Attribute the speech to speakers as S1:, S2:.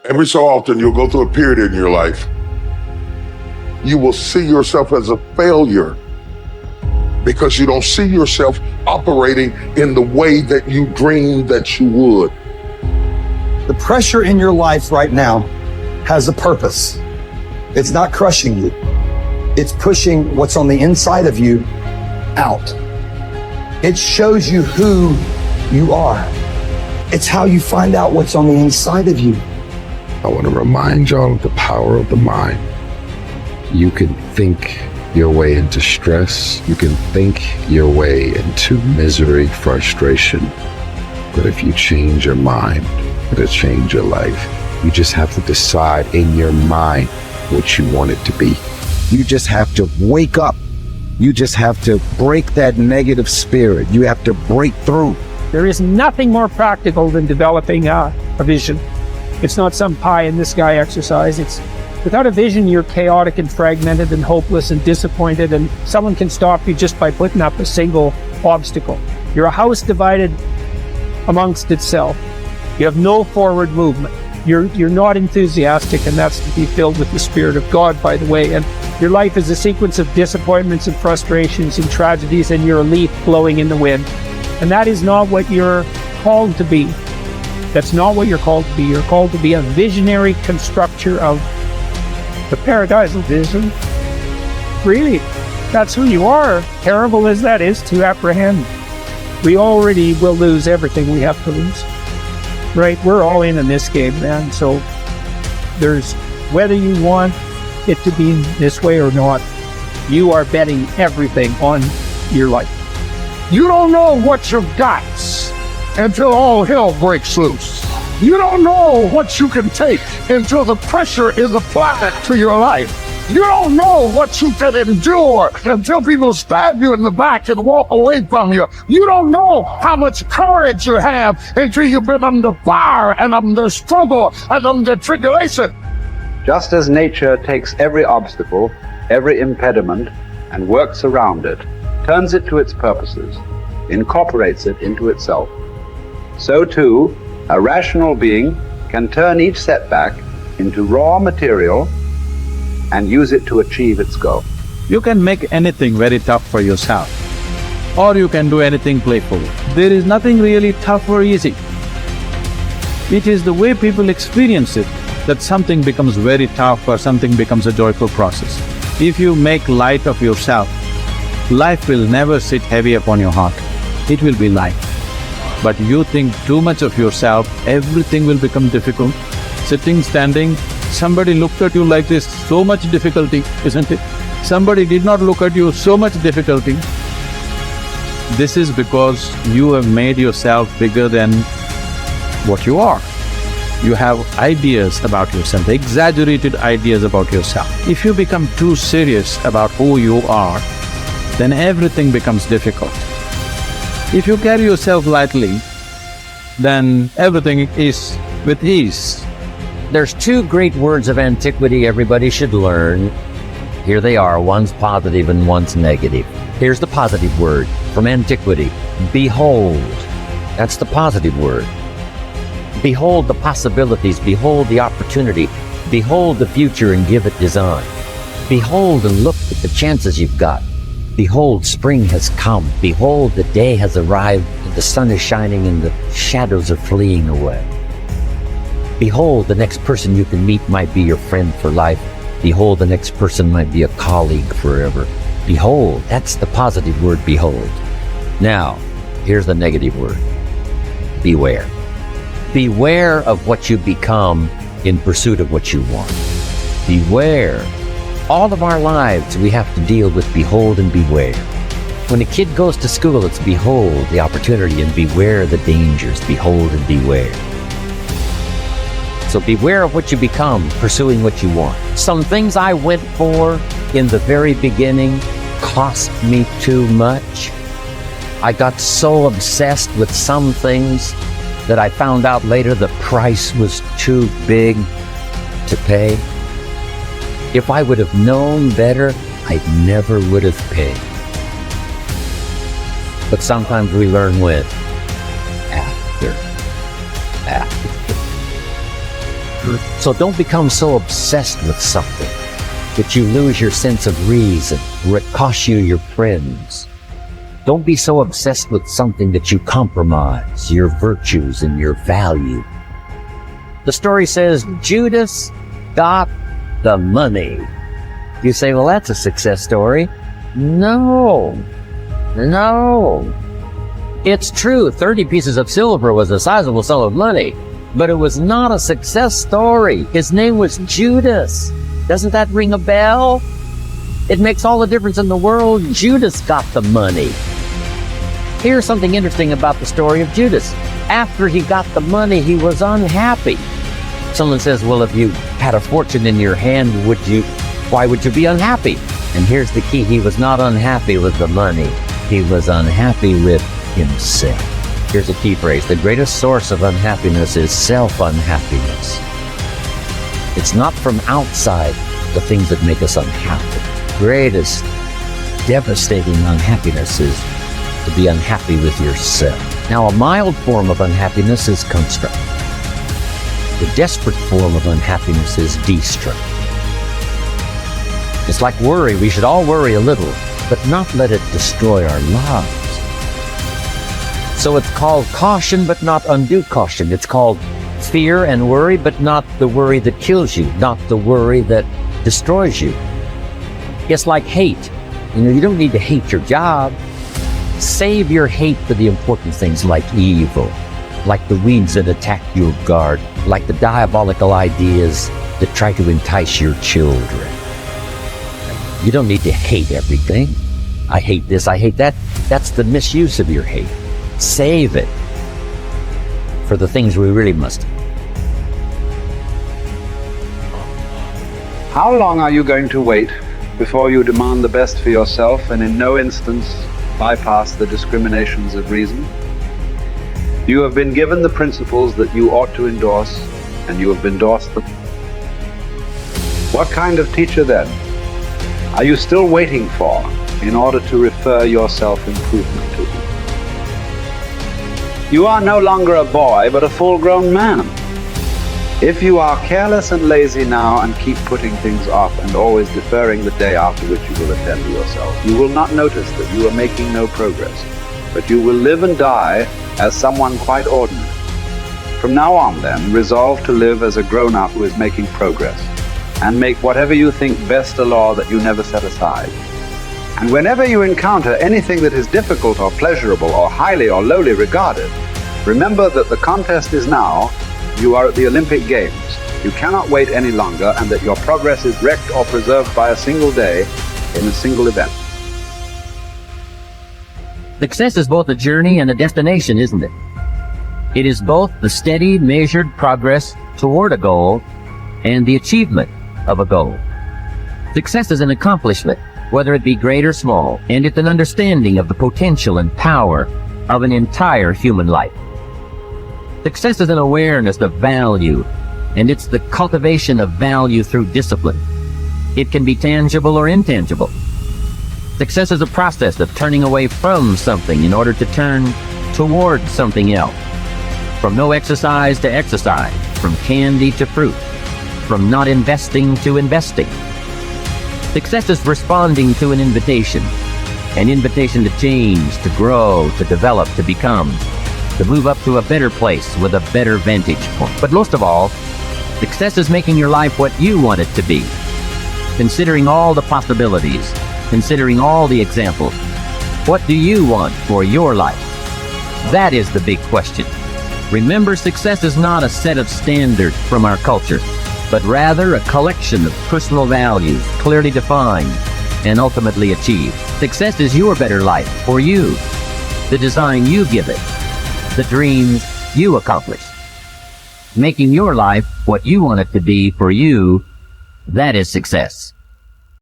S1: Every so often, you'll go through a period in your life. You will see yourself as a failure because you don't see yourself operating in the way that you dreamed that you would.
S2: The pressure in your life right now has a purpose. It's not crushing you. It's pushing what's on the inside of you out. It shows you who you are. It's how you find out what's on the inside of you.
S3: I want to remind y'all of the power of the mind. You can think your way into stress. You can think your way into misery, frustration. But if you change your mind, it'll change your life. You just have to decide in your mind what you want it to be. You just have to wake up. You just have to break that negative spirit. You have to break through.
S4: There is nothing more practical than developing a vision. It's not some pie in the sky exercise. It's without a vision, you're chaotic and fragmented and hopeless and disappointed, and someone can stop you just by putting up a single obstacle. You're a house divided amongst itself. You have no forward movement. You're not enthusiastic, and that's to be filled with the Spirit of God, by the way. And your life is a sequence of disappointments and frustrations and tragedies, and you're a leaf blowing in the wind. And that is not what you're called to be. That's not what you're called to be. You're called to be a visionary constructor of the paradise of vision. Really, that's who you are, terrible as that is to apprehend. We already will lose everything we have to lose. Right? We're all in this game, man. So there's, whether you want it to be this way or not, you are betting everything on your life.
S5: You don't know what you've got until all hell breaks loose. You don't know what you can take until the pressure is applied to your life. You don't know what you can endure until people stab you in the back and walk away from you. You don't know how much courage you have until you've been under fire and under struggle and under tribulation.
S6: Just as nature takes every obstacle, every impediment, and works around it, turns it to its purposes, incorporates it into itself, so too, a rational being can turn each setback into raw material and use it to achieve its goal.
S7: You can make anything very tough for yourself, or you can do anything playful. There is nothing really tough or easy. It is the way people experience it that something becomes very tough or something becomes a joyful process. If you make light of yourself, life will never sit heavy upon your heart. It will be light. But you think too much of yourself, everything will become difficult. Sitting, standing, somebody looked at you like this, so much difficulty, isn't it? Somebody did not look at you, so much difficulty. This is because you have made yourself bigger than what you are. You have ideas about yourself, exaggerated ideas about yourself. If you become too serious about who you are, then everything becomes difficult. If you carry yourself lightly, then everything is with ease.
S8: There's two great words of antiquity everybody should learn. Here they are, one's positive and one's negative. Here's the positive word from antiquity, behold. That's the positive word. Behold the possibilities, behold the opportunity, behold the future and give it design. Behold and look at the chances you've got. Behold, spring has come. Behold, the day has arrived, and the sun is shining and the shadows are fleeing away. Behold, the next person you can meet might be your friend for life. Behold, the next person might be a colleague forever. Behold, that's the positive word, behold. Now, here's the negative word, beware. Beware of what you become in pursuit of what you want. Beware. All of our lives, we have to deal with behold and beware. When a kid goes to school, it's behold the opportunity and beware the dangers. Behold and beware. So beware of what you become, pursuing what you want. Some things I went for in the very beginning cost me too much. I got so obsessed with some things that I found out later the price was too big to pay. If I would have known better, I never would have paid. But sometimes we learn when? After. So don't become so obsessed with something that you lose your sense of reason, or it costs you your friends. Don't be so obsessed with something that you compromise your virtues and your value. The story says Judas got the money. You say, well, that's a success story. No. It's true, 30 pieces of silver was a sizable sum of money, but it was not a success story. His name was Judas. Doesn't that ring a bell? It makes all the difference in the world. Judas got the money. Here's something interesting about the story of Judas. After he got the money, he was unhappy. Someone says, well, if you had a fortune in your hand, why would you be unhappy? And here's the key. He was not unhappy with the money. He was unhappy with himself. Here's a key phrase. The greatest source of unhappiness is self-unhappiness. It's not from outside the things that make us unhappy. Greatest devastating unhappiness is to be unhappy with yourself. Now, a mild form of unhappiness is constructive. The desperate form of unhappiness is destructive. It's like worry. We should all worry a little, but not let it destroy our lives. So it's called caution, but not undue caution. It's called fear and worry, but not the worry that kills you, not the worry that destroys you. It's like hate. You don't need to hate your job. Save your hate for the important things like evil, like the weeds that attack your garden, like the diabolical ideas that try to entice your children. You don't need to hate everything. I hate this, I hate that. That's the misuse of your hate. Save it for the things we really must.
S6: How long are you going to wait before you demand the best for yourself and in no instance bypass the discriminations of reason? You have been given the principles that you ought to endorse, and you have endorsed them. What kind of teacher then are you still waiting for in order to refer your self-improvement to? You are no longer a boy, but a full-grown man. If you are careless and lazy now and keep putting things off and always deferring the day after which you will attend to yourself, you will not notice that you are making no progress, but you will live and die as someone quite ordinary. From now on, then, resolve to live as a grown-up who is making progress, and make whatever you think best a law that you never set aside. And whenever you encounter anything that is difficult or pleasurable or highly or lowly regarded, remember that the contest is now. You are at the Olympic Games. You cannot wait any longer, and that your progress is wrecked or preserved by a single day in a single event.
S8: Success is both a journey and a destination, isn't it? It is both the steady, measured progress toward a goal and the achievement of a goal. Success is an accomplishment, whether it be great or small, and it's an understanding of the potential and power of an entire human life. Success is an awareness of value, and it's the cultivation of value through discipline. It can be tangible or intangible. Success is a process of turning away from something in order to turn toward something else. From no exercise to exercise, from candy to fruit, from not investing to investing. Success is responding to an invitation to change, to grow, to develop, to become, to move up to a better place with a better vantage point. But most of all, success is making your life what you want it to be. Considering all the possibilities, considering all the examples, what do you want for your life? That is the big question. Remember, success is not a set of standards from our culture, but rather a collection of personal values, clearly defined and ultimately achieved. Success is your better life for you, the design you give it, the dreams you accomplish. Making your life what you want it to be for you, that is success.